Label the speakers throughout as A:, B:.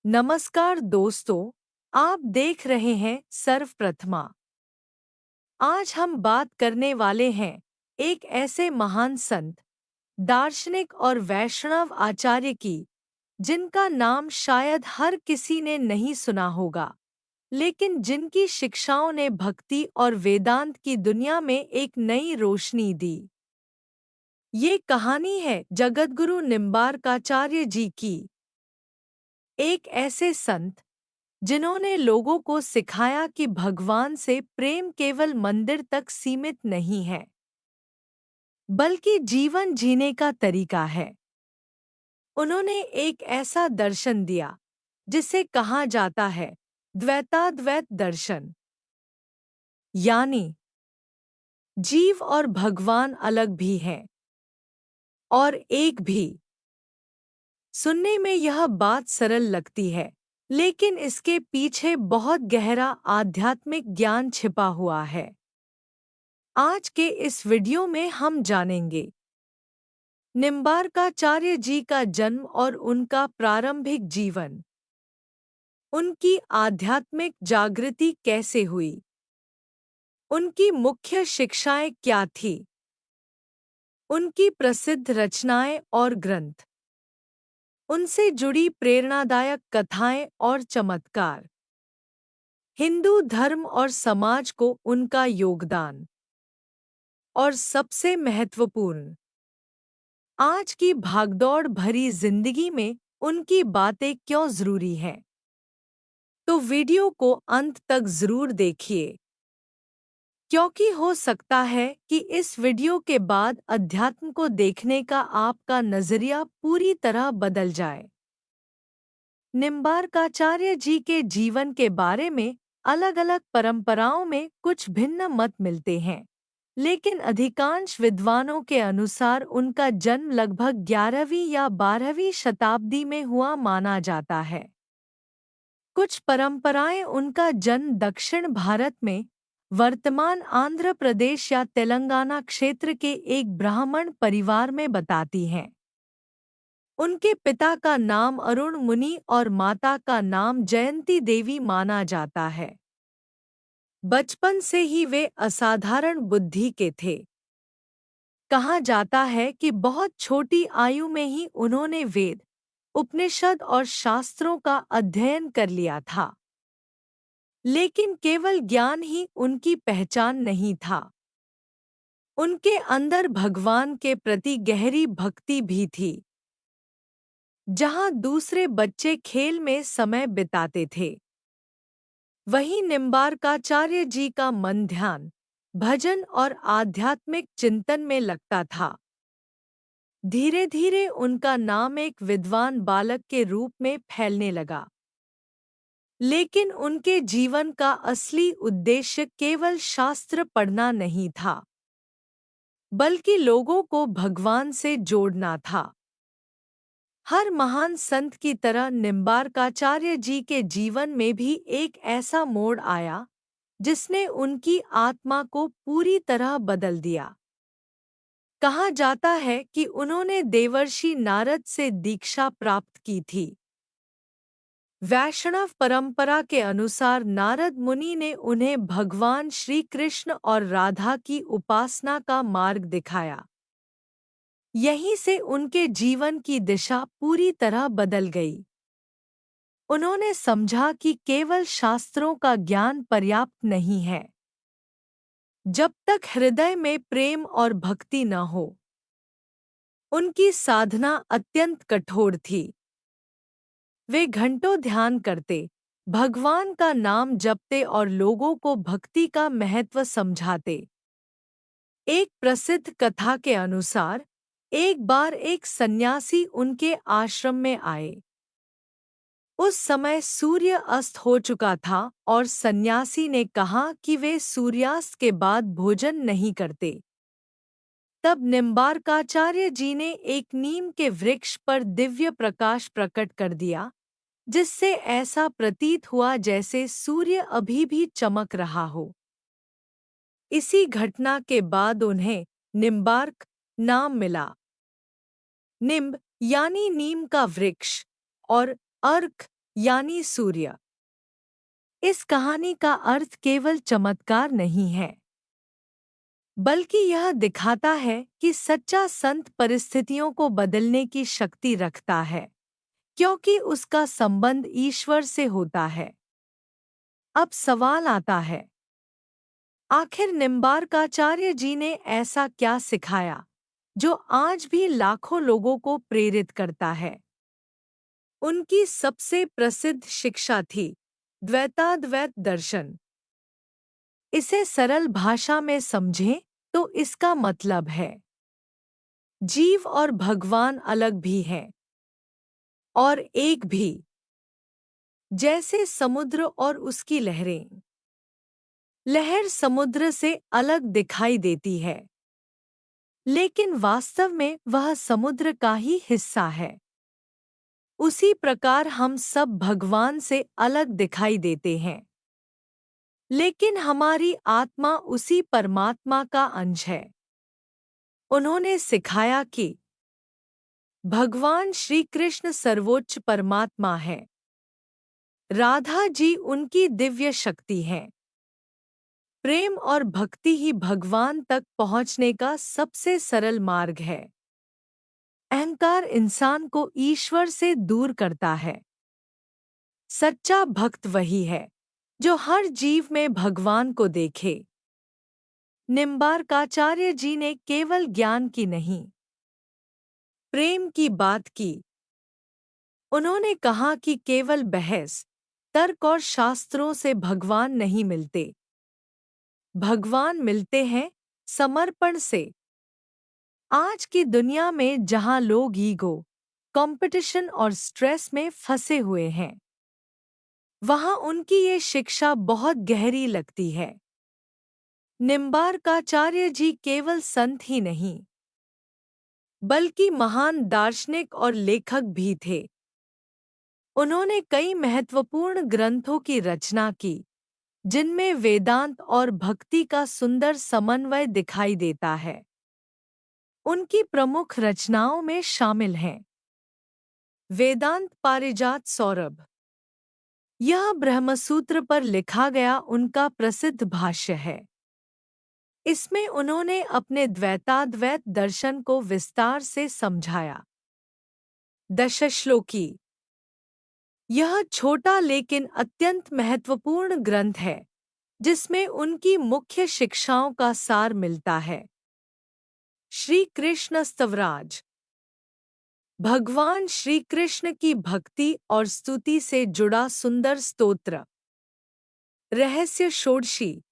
A: नमस्कार दोस्तों, आप देख रहे हैं सर्वप्रथमा। आज हम बात करने वाले हैं एक ऐसे महान संत, दार्शनिक और वैष्णव आचार्य की, जिनका नाम शायद हर किसी ने नहीं सुना होगा, लेकिन जिनकी शिक्षाओं ने भक्ति और वेदांत की दुनिया में एक नई रोशनी दी। ये कहानी है जगद्गुरु निम्बार्काचार्य जी की, एक ऐसे संत जिन्होंने लोगों को सिखाया कि भगवान से प्रेम केवल मंदिर तक सीमित नहीं है, बल्कि जीवन जीने का तरीका है। उन्होंने एक ऐसा दर्शन दिया जिसे कहा जाता है द्वैताद्वैत दर्शन, यानी जीव और भगवान अलग भी हैं और एक भी। सुनने में यह बात सरल लगती है, लेकिन इसके पीछे बहुत गहरा आध्यात्मिक ज्ञान छिपा हुआ है। आज के इस वीडियो में हम जानेंगे निम्बार्काचार्य जी का जन्म और उनका प्रारंभिक जीवन, उनकी आध्यात्मिक जागृति कैसे हुई, उनकी मुख्य शिक्षाएं क्या थी, उनकी प्रसिद्ध रचनाएं और ग्रंथ, उनसे जुड़ी प्रेरणादायक कथाएं और चमत्कार, हिंदू धर्म और समाज को उनका योगदान, और सबसे महत्वपूर्ण, आज की भागदौड़ भरी जिंदगी में उनकी बातें क्यों जरूरी हैं। तो वीडियो को अंत तक जरूर देखिए, क्योंकि हो सकता है कि इस वीडियो के बाद अध्यात्म को देखने का आपका नजरिया पूरी तरह बदल जाए। निम्बार्काचार्य जी के जीवन के बारे में अलग-अलग परंपराओं में कुछ भिन्न मत मिलते हैं, लेकिन अधिकांश विद्वानों के अनुसार उनका जन्म लगभग 11वीं या 12वीं शताब्दी में हुआ माना जाता है। कुछ परंपराएं उनका जन्म दक्षिण भारत में वर्तमान आंध्र प्रदेश या तेलंगाना क्षेत्र के एक ब्राह्मण परिवार में बताती हैं। उनके पिता का नाम अरुण मुनि और माता का नाम जयंती देवी माना जाता है। बचपन से ही वे असाधारण बुद्धि के थे। कहा जाता है कि बहुत छोटी आयु में ही उन्होंने वेद, उपनिषद और शास्त्रों का अध्ययन कर लिया था। लेकिन केवल ज्ञान ही उनकी पहचान नहीं था। उनके अंदर भगवान के प्रति गहरी भक्ति भी थी। जहाँ दूसरे बच्चे खेल में समय बिताते थे, वहीं निम्बार्काचार्य जी का मन ध्यान, भजन और आध्यात्मिक चिंतन में लगता था। धीरे धीरे उनका नाम एक विद्वान बालक के रूप में फैलने लगा। लेकिन उनके जीवन का असली उद्देश्य केवल शास्त्र पढ़ना नहीं था, बल्कि लोगों को भगवान से जोड़ना था। हर महान संत की तरह निम्बार्काचार्य जी के जीवन में भी एक ऐसा मोड़ आया जिसने उनकी आत्मा को पूरी तरह बदल दिया। कहा जाता है कि उन्होंने देवर्षि नारद से दीक्षा प्राप्त की थी। वैष्णव परंपरा के अनुसार नारद मुनि ने उन्हें भगवान श्री कृष्ण और राधा की उपासना का मार्ग दिखाया। यहीं से उनके जीवन की दिशा पूरी तरह बदल गई। उन्होंने समझा कि केवल शास्त्रों का ज्ञान पर्याप्त नहीं है। जब तक हृदय में प्रेम और भक्ति न हो, उनकी साधना अत्यंत कठोर थी। वे घंटों ध्यान करते, भगवान का नाम जपते और लोगों को भक्ति का महत्व समझाते। एक प्रसिद्ध कथा के अनुसार एक बार एक सन्यासी उनके आश्रम में आए। उस समय सूर्य अस्त हो चुका था और सन्यासी ने कहा कि वे सूर्यास्त के बाद भोजन नहीं करते। तब निम्बार्काचार्य जी ने एक नीम के वृक्ष पर दिव्य प्रकाश प्रकट कर दिया, जिससे ऐसा प्रतीत हुआ जैसे सूर्य अभी भी चमक रहा हो। इसी घटना के बाद उन्हें निम्बार्क नाम मिला। निम्ब यानी नीम का वृक्ष और अर्क यानी सूर्य। इस कहानी का अर्थ केवल चमत्कार नहीं है, बल्कि यह दिखाता है कि सच्चा संत परिस्थितियों को बदलने की शक्ति रखता है, क्योंकि उसका संबंध ईश्वर से होता है। अब सवाल आता है, आखिर निम्बार्काचार्य जी ने ऐसा क्या सिखाया जो आज भी लाखों लोगों को प्रेरित करता है? उनकी सबसे प्रसिद्ध शिक्षा थी द्वैताद्वैत दर्शन। इसे सरल भाषा में समझें तो इसका मतलब है, जीव और भगवान अलग भी हैं और एक भी। जैसे समुद्र और उसकी लहरें। लहर समुद्र से अलग दिखाई देती है, लेकिन वास्तव में वह समुद्र का ही हिस्सा है। उसी प्रकार हम सब भगवान से अलग दिखाई देते हैं, लेकिन हमारी आत्मा उसी परमात्मा का अंश है। उन्होंने सिखाया कि भगवान श्री कृष्ण सर्वोच्च परमात्मा है। राधा जी उनकी दिव्य शक्ति हैं। प्रेम और भक्ति ही भगवान तक पहुंचने का सबसे सरल मार्ग है। अहंकार इंसान को ईश्वर से दूर करता है। सच्चा भक्त वही है जो हर जीव में भगवान को देखे। निम्बार्काचार्य जी ने केवल ज्ञान की नहीं, प्रेम की बात की। उन्होंने कहा कि केवल बहस, तर्क और शास्त्रों से भगवान नहीं मिलते। भगवान मिलते हैं समर्पण से। आज की दुनिया में जहां लोग ईगो, कंपटीशन और स्ट्रेस में फंसे हुए हैं, वहां उनकी ये शिक्षा बहुत गहरी लगती है। निम्बार्काचार्य जी केवल संत ही नहीं, बल्कि महान दार्शनिक और लेखक भी थे। उन्होंने कई महत्वपूर्ण ग्रंथों की रचना की, जिनमें वेदांत और भक्ति का सुंदर समन्वय दिखाई देता है। उनकी प्रमुख रचनाओं में शामिल हैं वेदांत पारिजात सौरभ। यह ब्रह्मसूत्र पर लिखा गया उनका प्रसिद्ध भाष्य है। इसमें उन्होंने अपने द्वैताद्वैत दर्शन को विस्तार से समझाया। दशश्लोकी। यह छोटा लेकिन अत्यंत महत्वपूर्ण ग्रंथ है, जिसमें उनकी मुख्य शिक्षाओं का सार मिलता है। श्री कृष्ण स्तवराज। भगवान श्री कृष्ण की भक्ति और स्तुति से जुड़ा सुंदर स्तोत्र। रहस्य षोडशी।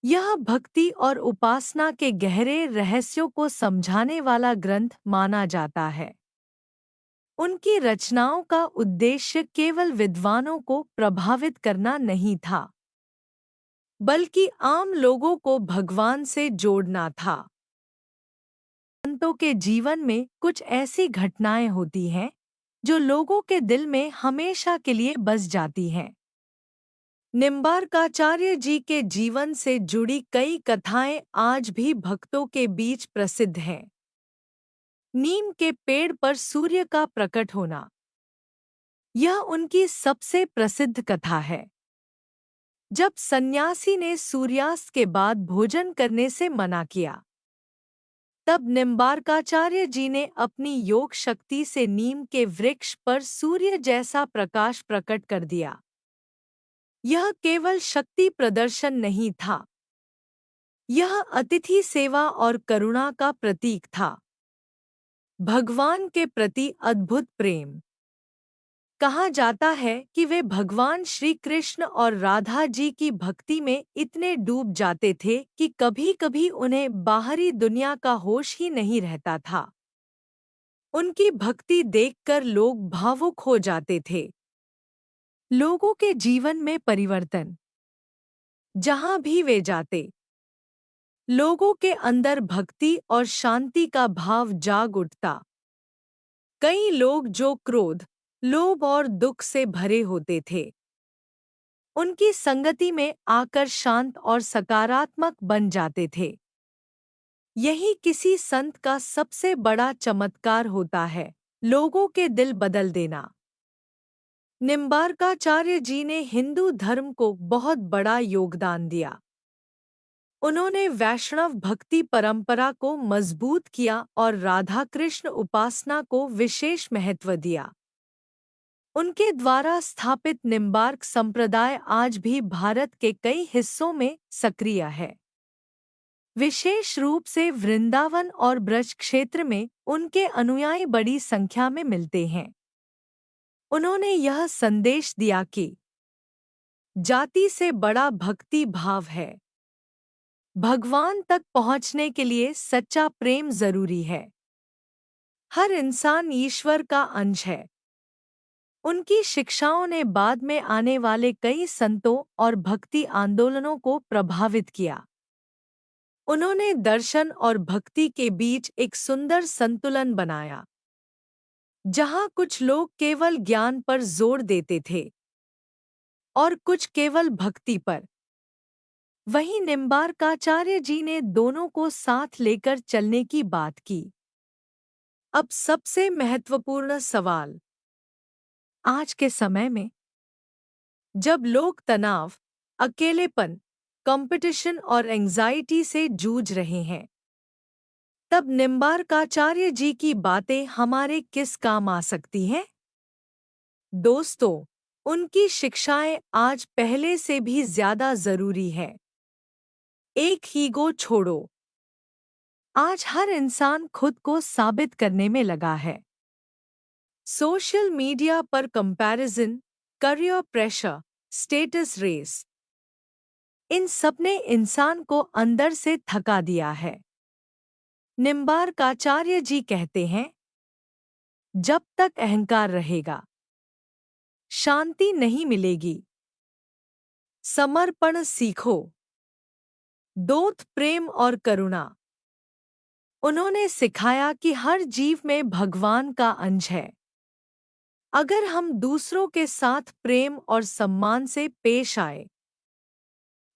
A: यह भक्ति और उपासना के गहरे रहस्यों को समझाने वाला ग्रंथ माना जाता है। उनकी रचनाओं का उद्देश्य केवल विद्वानों को प्रभावित करना नहीं था, बल्कि आम लोगों को भगवान से जोड़ना था। संतों के जीवन में कुछ ऐसी घटनाएं होती हैं जो लोगों के दिल में हमेशा के लिए बस जाती हैं। निम्बार्काचार्य जी के जीवन से जुड़ी कई कथाएं आज भी भक्तों के बीच प्रसिद्ध हैं। नीम के पेड़ पर सूर्य का प्रकट होना, यह उनकी सबसे प्रसिद्ध कथा है। जब सन्यासी ने सूर्यास्त के बाद भोजन करने से मना किया, तब निम्बार्काचार्य जी ने अपनी योग शक्ति से नीम के वृक्ष पर सूर्य जैसा प्रकाश प्रकट कर दिया। यह केवल शक्ति प्रदर्शन नहीं था, यह अतिथि सेवा और करुणा का प्रतीक था। भगवान के प्रति अद्भुत प्रेम। कहा जाता है कि वे भगवान श्री कृष्ण और राधा जी की भक्ति में इतने डूब जाते थे कि कभी-कभी उन्हें बाहरी दुनिया का होश ही नहीं रहता था। उनकी भक्ति देखकर लोग भावुक हो जाते थे। लोगों के जीवन में परिवर्तन। जहां भी वे जाते, लोगों के अंदर भक्ति और शांति का भाव जाग उठता। कई लोग जो क्रोध, लोभ और दुख से भरे होते थे, उनकी संगति में आकर शांत और सकारात्मक बन जाते थे। यही किसी संत का सबसे बड़ा चमत्कार होता है, लोगों के दिल बदल देना। निम्बार्काचार्य जी ने हिंदू धर्म को बहुत बड़ा योगदान दिया। उन्होंने वैष्णव भक्ति परंपरा को मजबूत किया और राधा कृष्ण उपासना को विशेष महत्व दिया। उनके द्वारा स्थापित निम्बार्क संप्रदाय आज भी भारत के कई हिस्सों में सक्रिय है। विशेष रूप से वृंदावन और ब्रज क्षेत्र में उनके अनुयायी बड़ी संख्या में मिलते हैं। उन्होंने यह संदेश दिया कि जाति से बड़ा भक्ति भाव है। भगवान तक पहुंचने के लिए सच्चा प्रेम जरूरी है। हर इंसान ईश्वर का अंश है। उनकी शिक्षाओं ने बाद में आने वाले कई संतों और भक्ति आंदोलनों को प्रभावित किया। उन्होंने दर्शन और भक्ति के बीच एक सुंदर संतुलन बनाया, जहां कुछ लोग केवल ज्ञान पर जोर देते थे और कुछ केवल भक्ति पर। वहीं निम्बार्काचार्य जी ने दोनों को साथ लेकर चलने की बात की। अब सबसे महत्वपूर्ण सवाल, आज के समय में जब लोग तनाव, अकेलेपन, कंपटीशन और एंजाइटी से जूझ रहे हैं, तब निम्बार्काचार्य जी की बातें हमारे किस काम आ सकती हैं? दोस्तों, उनकी शिक्षाएं आज पहले से भी ज्यादा जरूरी है। एक ईगो छोड़ो। आज हर इंसान खुद को साबित करने में लगा है। सोशल मीडिया पर comparison, career pressure, status race, इन सब ने इंसान को अंदर से थका दिया है। निम्बार्काचार्य जी कहते हैं, जब तक अहंकार रहेगा, शांति नहीं मिलेगी। समर्पण सीखो। दोस्त प्रेम और करुणा। उन्होंने सिखाया कि हर जीव में भगवान का अंश है। अगर हम दूसरों के साथ प्रेम और सम्मान से पेश आए,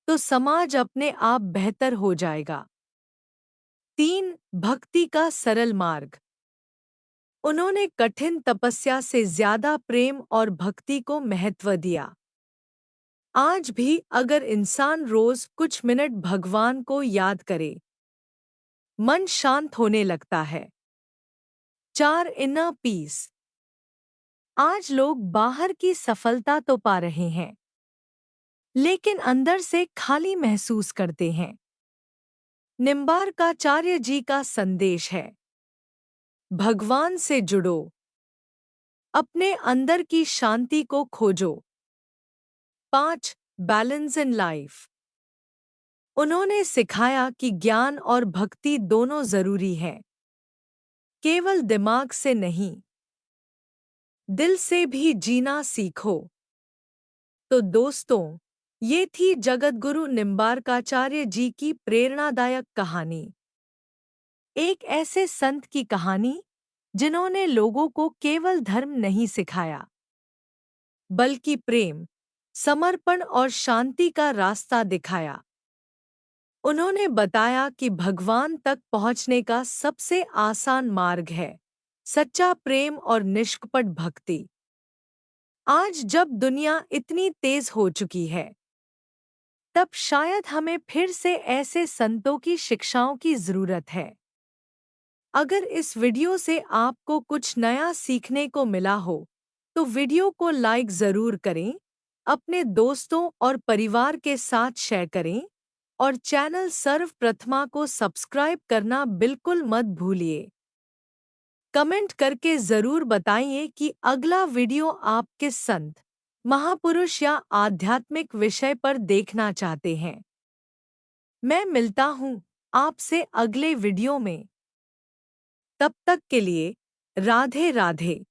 A: तो समाज अपने आप बेहतर हो जाएगा। 3. भक्ति का सरल मार्ग। उन्होंने कठिन तपस्या से ज्यादा प्रेम और भक्ति को महत्व दिया। आज भी अगर इंसान रोज कुछ मिनट भगवान को याद करे, मन शांत होने लगता है। 4. Inner peace. आज लोग बाहर की सफलता तो पा रहे हैं, लेकिन अंदर से खाली महसूस करते हैं। निम्बार्काचार्य जी का संदेश है, भगवान से जुड़ो, अपने अंदर की शांति को खोजो। 5. Balance in life. उन्होंने सिखाया कि ज्ञान और भक्ति दोनों जरूरी है, केवल दिमाग से नहीं, दिल से भी जीना सीखो। तो दोस्तों, ये थी जगतगुरु निम्बार्काचार्य जी की प्रेरणादायक कहानी। एक ऐसे संत की कहानी जिन्होंने लोगों को केवल धर्म नहीं सिखाया, बल्कि प्रेम, समर्पण और शांति का रास्ता दिखाया। उन्होंने बताया कि भगवान तक पहुंचने का सबसे आसान मार्ग है सच्चा प्रेम और निष्कपट भक्ति। आज जब दुनिया इतनी तेज हो चुकी है, तब शायद हमें फिर से ऐसे संतों की शिक्षाओं की जरूरत है। अगर इस वीडियो से आपको कुछ नया सीखने को मिला हो, तो वीडियो को लाइक जरूर करें, अपने दोस्तों और परिवार के साथ शेयर करें और चैनल सर्वप्रथमा को सब्सक्राइब करना बिल्कुल मत भूलिए। कमेंट करके जरूर बताइए कि अगला वीडियो आप किस संत, महापुरुष या आध्यात्मिक विषय पर देखना चाहते हैं। मैं मिलता हूँ आपसे अगले वीडियो में। तब तक के लिए राधे राधे।